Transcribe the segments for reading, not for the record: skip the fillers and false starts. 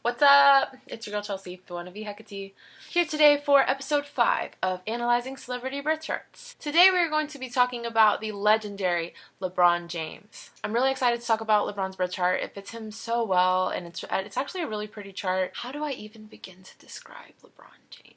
What's up? It's your girl Chelsea, the wannabe Hecate, here today for episode 5 of Analyzing Celebrity Birth Charts. Today we're going to be talking about the legendary LeBron James. I'm really excited to talk about LeBron's birth chart. It fits him so well, and it's actually a really pretty chart. How do I even begin to describe LeBron James?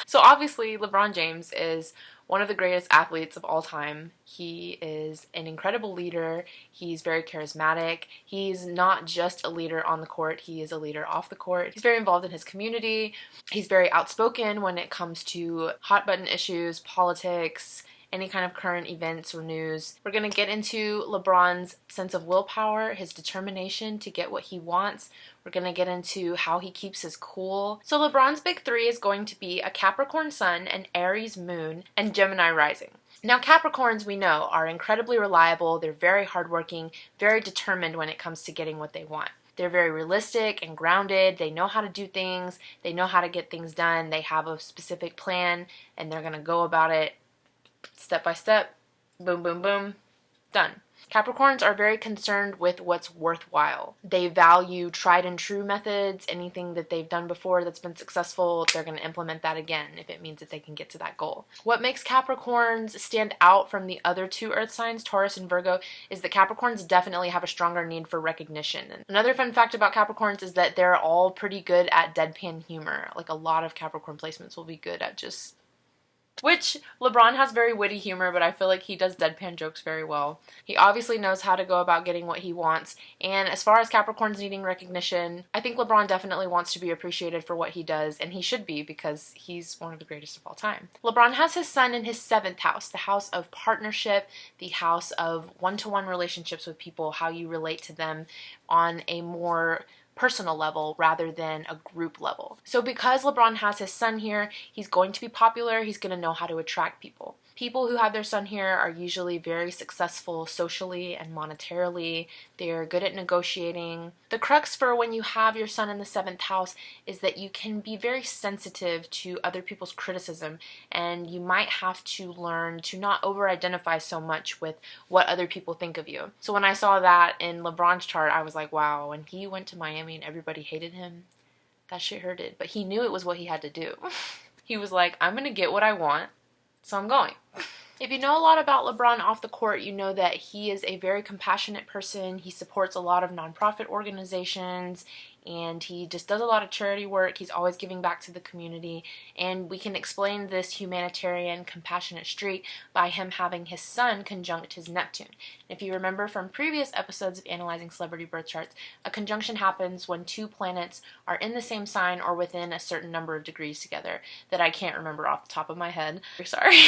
So obviously LeBron James is one of the greatest athletes of all time. He is an incredible leader. He's very charismatic. He's not just a leader on the court, he is a leader off the court. He's very involved in his community. He's very outspoken when it comes to hot button issues, politics, any kind of current events or news. We're going to get into LeBron's sense of willpower, his determination to get what he wants. We're going to get into how he keeps his cool. So LeBron's big three is going to be a Capricorn sun, an Aries moon, and Gemini rising. Now Capricorns, we know, are incredibly reliable. They're very hardworking, very determined when it comes to getting what they want. They're very realistic and grounded. They know how to do things. They know how to get things done. They have a specific plan, and they're going to go about it step by step, boom, boom, boom, done. Capricorns are very concerned with what's worthwhile. They value tried and true methods. Anything that they've done before that's been successful, they're going to implement that again if it means that they can get to that goal. What makes Capricorns stand out from the other two earth signs, Taurus and Virgo, is that Capricorns definitely have a stronger need for recognition. And another fun fact about Capricorns is that they're all pretty good at deadpan humor. Like a lot of Capricorn placements will be good at just... Which LeBron has very witty humor, but I feel like he does deadpan jokes very well. He obviously knows how to go about getting what he wants, and as far as Capricorns needing recognition, I think LeBron definitely wants to be appreciated for what he does, and he should be because he's one of the greatest of all time. LeBron has his sun in his 7th house, the house of partnership, the house of one-to-one relationships with people, how you relate to them on a more personal level rather than a group level. So because LeBron has his sun here, he's going to be popular, he's going to know how to attract people. People who have their sun here are usually very successful socially and monetarily. They're good at negotiating. The crux for when you have your sun in the 7th house is that you can be very sensitive to other people's criticism, and you might have to learn to not over-identify so much with what other people think of you. So when I saw that in LeBron's chart, I was like, wow, when he went to Miami and everybody hated him, that shit hurted. But he knew it was what he had to do. He was like, I'm gonna get what I want, so I'm going. If you know a lot about LeBron off the court, you know that he is a very compassionate person. He supports a lot of nonprofit organizations, and he just does a lot of charity work. He's always giving back to the community, and we can explain this humanitarian, compassionate streak by him having his sun conjunct his Neptune. If you remember from previous episodes of Analyzing Celebrity Birth Charts, a conjunction happens when two planets are in the same sign or within a certain number of degrees together that I can't remember off the top of my head. Sorry.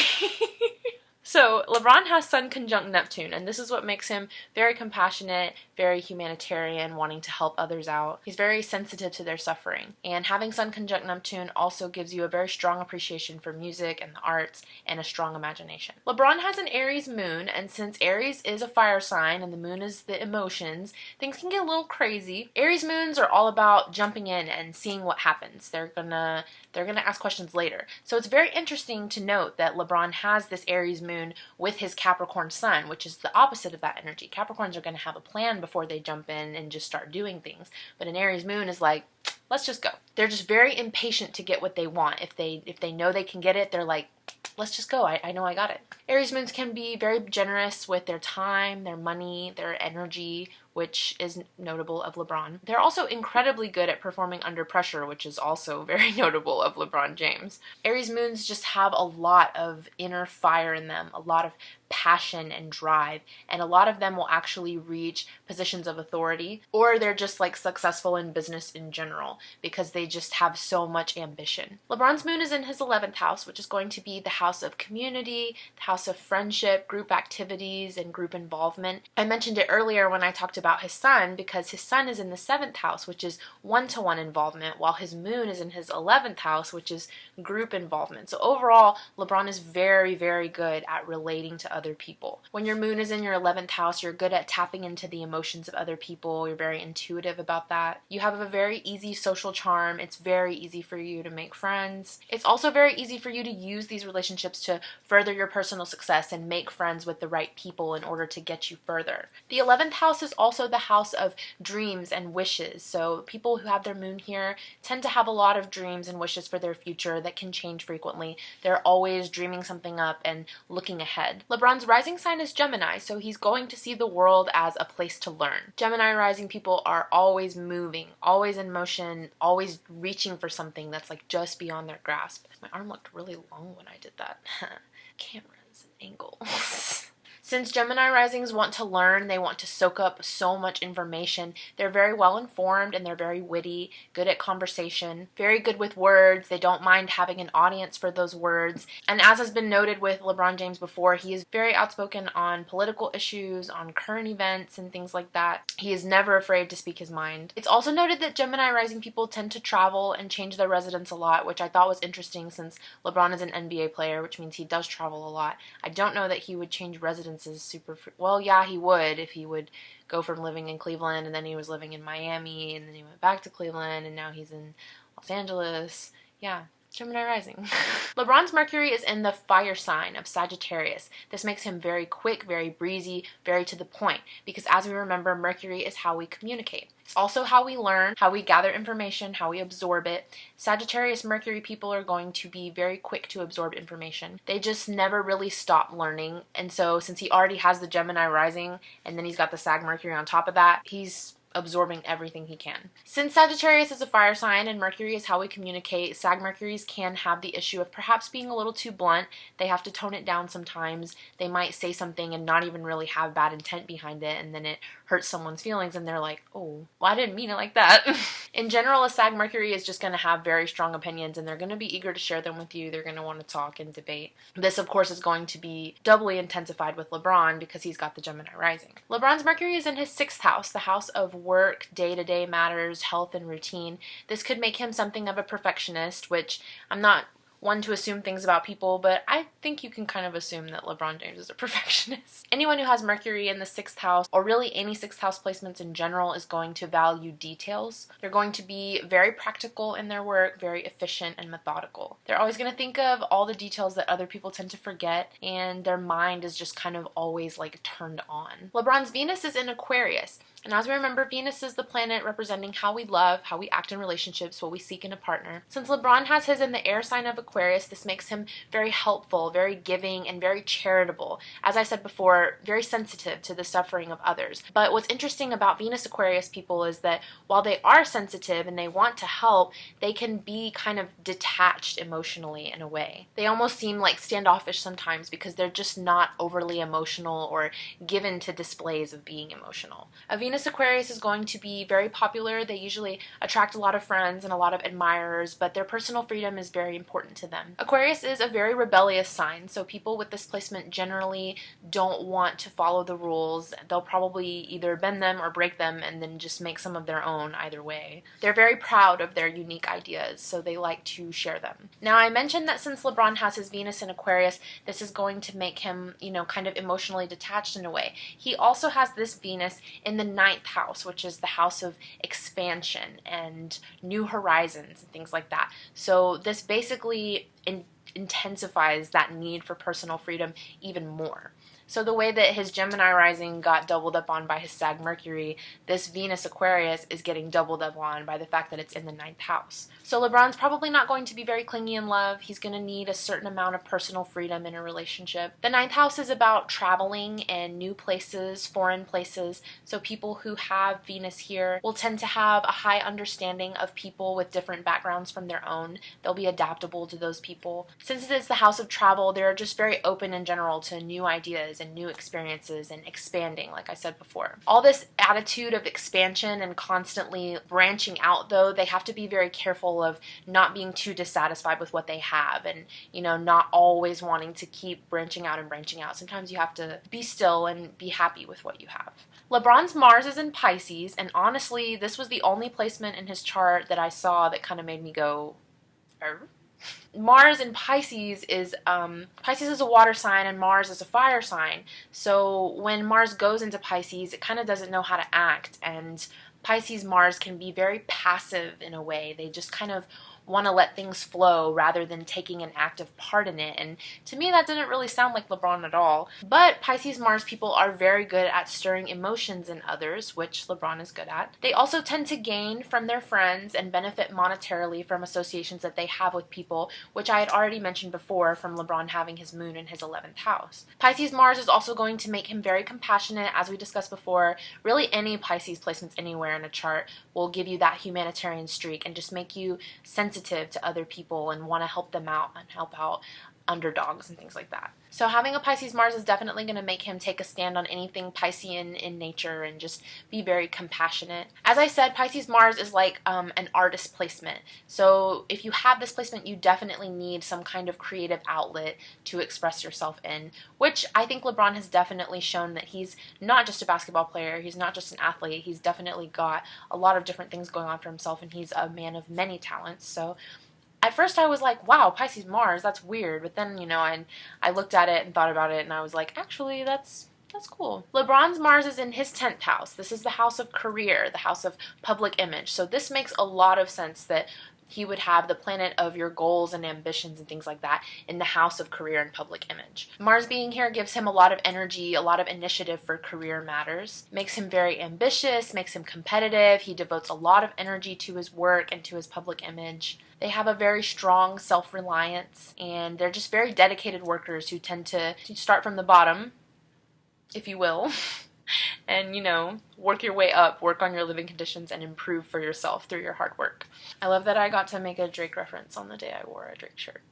So LeBron has Sun conjunct Neptune, and this is what makes him very compassionate, very humanitarian, wanting to help others out. He's very sensitive to their suffering. And having Sun conjunct Neptune also gives you a very strong appreciation for music and the arts and a strong imagination. LeBron has an Aries moon, and since Aries is a fire sign and the moon is the emotions, things can get a little crazy. Aries moons are all about jumping in and seeing what happens. They're gonna ask questions later. So it's very interesting to note that LeBron has this Aries moon with his Capricorn sun, which is the opposite of that energy. Capricorns are going to have a plan before they jump in and just start doing things. But an Aries moon is like, let's just go. They're just very impatient to get what they want. If they know they can get it, they're like, let's just go. I know I got it. Aries moons can be very generous with their time, their money, their energy, which is notable of LeBron. They're also incredibly good at performing under pressure, which is also very notable of LeBron James. Aries moons just have a lot of inner fire in them, a lot of passion and drive, and a lot of them will actually reach positions of authority, or they're just like successful in business in general because they just have so much ambition. LeBron's moon is in his 11th house, which is going to be the house of community, the house of friendship, group activities, and group involvement. I mentioned it earlier when I talked about his sun because his sun is in the 7th house, which is one-to-one involvement, while his moon is in his 11th house, which is group involvement. So overall, LeBron is very, very good at relating to other people. When your moon is in your 11th house, you're good at tapping into the emotions of other people. You're very intuitive about that. You have a very easy social charm. It's very easy for you to make friends. It's also very easy for you to use these relationships to further your personal success and make friends with the right people in order to get you further. The 11th house is also also the house of dreams and wishes. So people who have their moon here tend to have a lot of dreams and wishes for their future that can change frequently. They're always dreaming something up and looking ahead. LeBron's rising sign is Gemini, so he's going to see the world as a place to learn. Gemini rising people are always moving, always in motion, always reaching for something that's like just beyond their grasp. My arm looked really long when I did that. Cameras and angles. Since Gemini risings want to learn, they want to soak up so much information. They're very well informed and they're very witty, good at conversation, very good with words. They don't mind having an audience for those words. And as has been noted with LeBron James before, he is very outspoken on political issues, on current events and things like that. He is never afraid to speak his mind. It's also noted that Gemini rising people tend to travel and change their residence a lot, which I thought was interesting since LeBron is an NBA player, which means he does travel a lot. I don't know that he would change residence well, yeah, he would if he would go from living in Cleveland and then he was living in Miami and then he went back to Cleveland and now he's in Los Angeles. Yeah, Gemini rising. LeBron's Mercury is in the fire sign of Sagittarius. This makes him very quick, very breezy, very to the point, because as we remember, Mercury is how we communicate. It's also how we learn, how we gather information, how we absorb it. Sagittarius Mercury people are going to be very quick to absorb information. They just never really stop learning. And so since he already has the Gemini rising and then he's got the Sag Mercury on top of that, he's absorbing everything he can. Since Sagittarius is a fire sign and Mercury is how we communicate, Sag Mercuries can have the issue of perhaps being a little too blunt. They have to tone it down sometimes. They might say something and not even really have bad intent behind it, and then it hurts someone's feelings and they're like, oh, well, I didn't mean it like that. In general, a Sag Mercury is just going to have very strong opinions and they're going to be eager to share them with you. They're going to want to talk and debate. This, of course, is going to be doubly intensified with LeBron because he's got the Gemini rising. LeBron's Mercury is in his 6th house, the house of work, day-to-day matters, health, and routine. This could make him something of a perfectionist, which I'm not one to assume things about people, but I think you can kind of assume that LeBron James is a perfectionist. Anyone who has Mercury in the 6th house, or really any 6th house placements in general, is going to value details. They're going to be very practical in their work, very efficient and methodical. They're always going to think of all the details that other people tend to forget, and their mind is just kind of always like turned on. LeBron's Venus is in Aquarius. And as we remember, Venus is the planet representing how we love, how we act in relationships, what we seek in a partner. Since LeBron has his in the air sign of Aquarius, this makes him very helpful, very giving, and very charitable. As I said before, very sensitive to the suffering of others. But what's interesting about Venus Aquarius people is that while they are sensitive and they want to help, they can be kind of detached emotionally in a way. They almost seem like standoffish sometimes because they're just not overly emotional or given to displays of being emotional. A Venus Aquarius is going to be very popular. They usually attract a lot of friends and a lot of admirers, but their personal freedom is very important to them. Aquarius is a very rebellious sign, so people with this placement generally don't want to follow the rules. They'll probably either bend them or break them and then just make some of their own either way. They're very proud of their unique ideas, so they like to share them. Now, I mentioned that since LeBron has his Venus in Aquarius, this is going to make him, kind of emotionally detached in a way. He also has this Venus in the 9th house, which is the house of expansion and new horizons and things like that. So this basically intensifies that need for personal freedom even more. So the way that his Gemini rising got doubled up on by his Sag Mercury, this Venus Aquarius is getting doubled up on by the fact that it's in the 9th house. So LeBron's probably not going to be very clingy in love. He's going to need a certain amount of personal freedom in a relationship. The 9th house is about traveling and new places, foreign places. So people who have Venus here will tend to have a high understanding of people with different backgrounds from their own. They'll be adaptable to those people. Since it is the house of travel, they're just very open in general to new ideas and new experiences and expanding, like I said before. All this attitude of expansion and constantly branching out, though, they have to be very careful of not being too dissatisfied with what they have and, not always wanting to keep branching out and branching out. Sometimes you have to be still and be happy with what you have. LeBron's Mars is in Pisces, and honestly, this was the only placement in his chart that I saw that kind of made me go, Mars in Pisces is a water sign and Mars is a fire sign. So when Mars goes into Pisces, it kind of doesn't know how to act, and Pisces Mars can be very passive in a way. They just kind of want to let things flow rather than taking an active part in it. And to me, that didn't really sound like LeBron at all. But Pisces Mars people are very good at stirring emotions in others, which LeBron is good at. They also tend to gain from their friends and benefit monetarily from associations that they have with people, which I had already mentioned before from LeBron having his moon in his 11th house. Pisces Mars is also going to make him very compassionate, as we discussed before. Really, any Pisces placements anywhere in a chart will give you that humanitarian streak and just make you sensitive to other people and want to help them out and help out underdogs and things like that. So having a Pisces Mars is definitely going to make him take a stand on anything Piscean in nature and just be very compassionate. As I said, Pisces Mars is like an artist placement. So if you have this placement, you definitely need some kind of creative outlet to express yourself in, which I think LeBron has definitely shown that he's not just a basketball player, he's not just an athlete, he's definitely got a lot of different things going on for himself, and he's a man of many talents. So at first I was like, wow, Pisces Mars, that's weird. But then, I looked at it and thought about it, and I was like, actually, that's cool. LeBron's Mars is in his 10th house. This is the house of career, the house of public image. So this makes a lot of sense that he would have the planet of your goals and ambitions and things like that in the house of career and public image. Mars being here gives him a lot of energy, a lot of initiative for career matters. Makes him very ambitious, makes him competitive. He devotes a lot of energy to his work and to his public image. They have a very strong self-reliance, and they're just very dedicated workers who tend to start from the bottom, if you will, and, work your way up, work on your living conditions, and improve for yourself through your hard work. I love that I got to make a Drake reference on the day I wore a Drake shirt.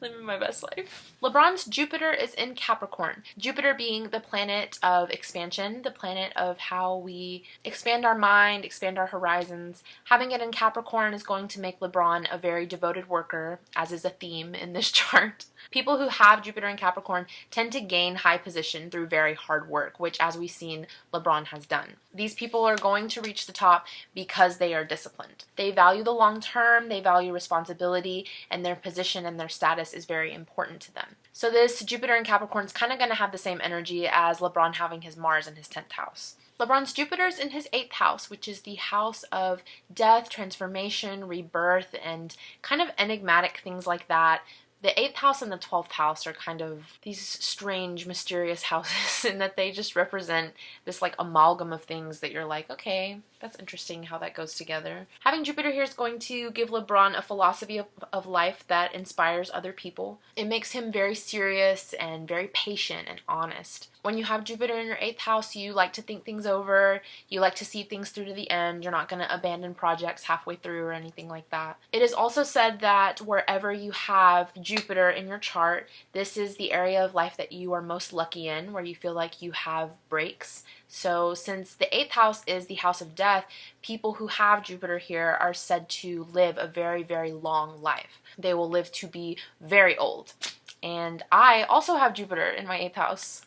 Living my best life. LeBron's Jupiter is in Capricorn. Jupiter being the planet of expansion, the planet of how we expand our mind, expand our horizons. Having it in Capricorn is going to make LeBron a very devoted worker, as is a theme in this chart. People who have Jupiter in Capricorn tend to gain high position through very hard work, which, as we've seen, LeBron has done. These people are going to reach the top because they are disciplined. They value the long term, they value responsibility, and their position and their status is very important to them. So this Jupiter in Capricorn is kind of going to have the same energy as LeBron having his Mars in his 10th house. LeBron's Jupiter is in his 8th house, which is the house of death, transformation, rebirth, and kind of enigmatic things like that. The 8th house and the 12th house are kind of these strange, mysterious houses in that they just represent this like amalgam of things that you're like, okay, that's interesting how that goes together. Having Jupiter here is going to give LeBron a philosophy of life that inspires other people. It makes him very serious and very patient and honest. When you have Jupiter in your 8th house, you like to think things over, you like to see things through to the end, you're not going to abandon projects halfway through or anything like that. It is also said that wherever you have Jupiter in your chart, this is the area of life that you are most lucky in, where you feel like you have breaks. So since the 8th house is the house of death, people who have Jupiter here are said to live a very, very long life. They will live to be very old. And I also have Jupiter in my 8th house.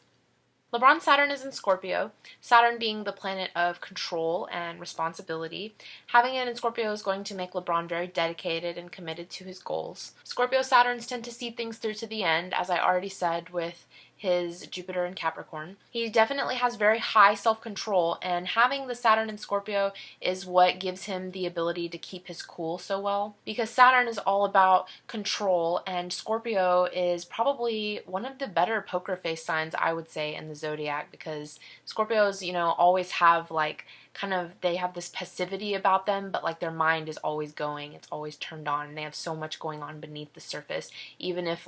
LeBron's Saturn is in Scorpio, Saturn being the planet of control and responsibility. Having it in Scorpio is going to make LeBron very dedicated and committed to his goals. Scorpio Saturns tend to see things through to the end, as I already said with his Jupiter in Capricorn. He definitely has very high self-control, and having the Saturn in Scorpio is what gives him the ability to keep his cool so well, because Saturn is all about control, and Scorpio is probably one of the better poker face signs, I would say, in the zodiac, because Scorpios, always have they have this passivity about them, but like their mind is always going, it's always turned on, and they have so much going on beneath the surface, even if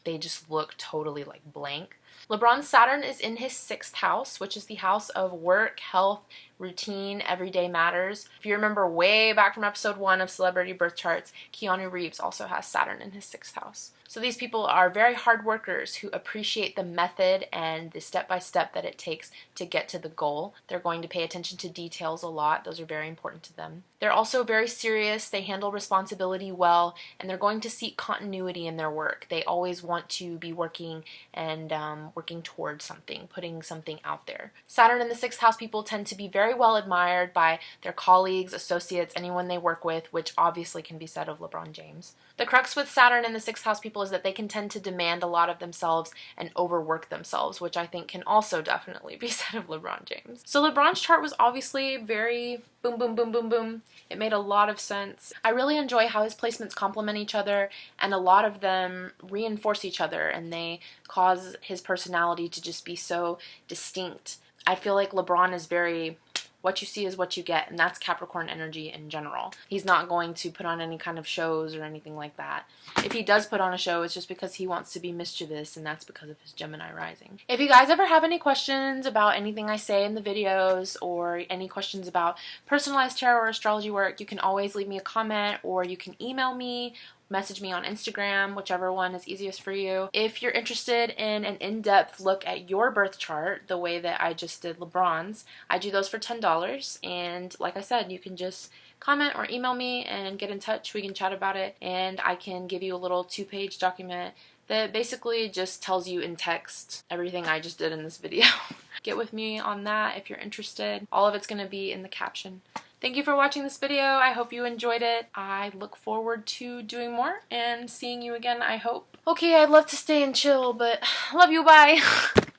they just look totally blank. LeBron's Saturn is in his 6th house, which is the house of work, health, routine, everyday matters. If you remember way back from episode 1 of Celebrity Birth Charts, Keanu Reeves also has Saturn in his 6th house. So these people are very hard workers who appreciate the method and the step-by-step that it takes to get to the goal. They're going to pay attention to details a lot. Those are very important to them. They're also very serious. They handle responsibility well, and they're going to seek continuity in their work. They always want to be working and working towards something, putting something out there. Saturn in the 6th house people tend to be very well admired by their colleagues, associates, anyone they work with, which obviously can be said of LeBron James. The crux with Saturn in the 6th house people is that they can tend to demand a lot of themselves and overwork themselves, which I think can also definitely be said of LeBron James. So LeBron's chart was obviously very boom, boom, boom, boom, boom. It made a lot of sense. I really enjoy how his placements complement each other, and a lot of them reinforce each other, and they cause his personality to just be so distinct. I feel like LeBron is very, what you see is what you get, and that's Capricorn energy in general. He's not going to put on any kind of shows or anything like that. If he does put on a show, it's just because he wants to be mischievous, and that's because of his Gemini rising. If you guys ever have any questions about anything I say in the videos, or any questions about personalized tarot or astrology work, you can always leave me a comment, or you can email me, message me on Instagram, whichever one is easiest for you. If you're interested in an in-depth look at your birth chart, the way that I just did LeBron's, I do those for $10, and like I said, you can just comment or email me and get in touch. We can chat about it, and I can give you a little 2-page document that basically just tells you in text everything I just did in this video. Get with me on that if you're interested. All of it's going to be in the caption. Thank you for watching this video. I hope you enjoyed it. I look forward to doing more and seeing you again, I hope. Okay, I'd love to stay and chill, but love you, bye.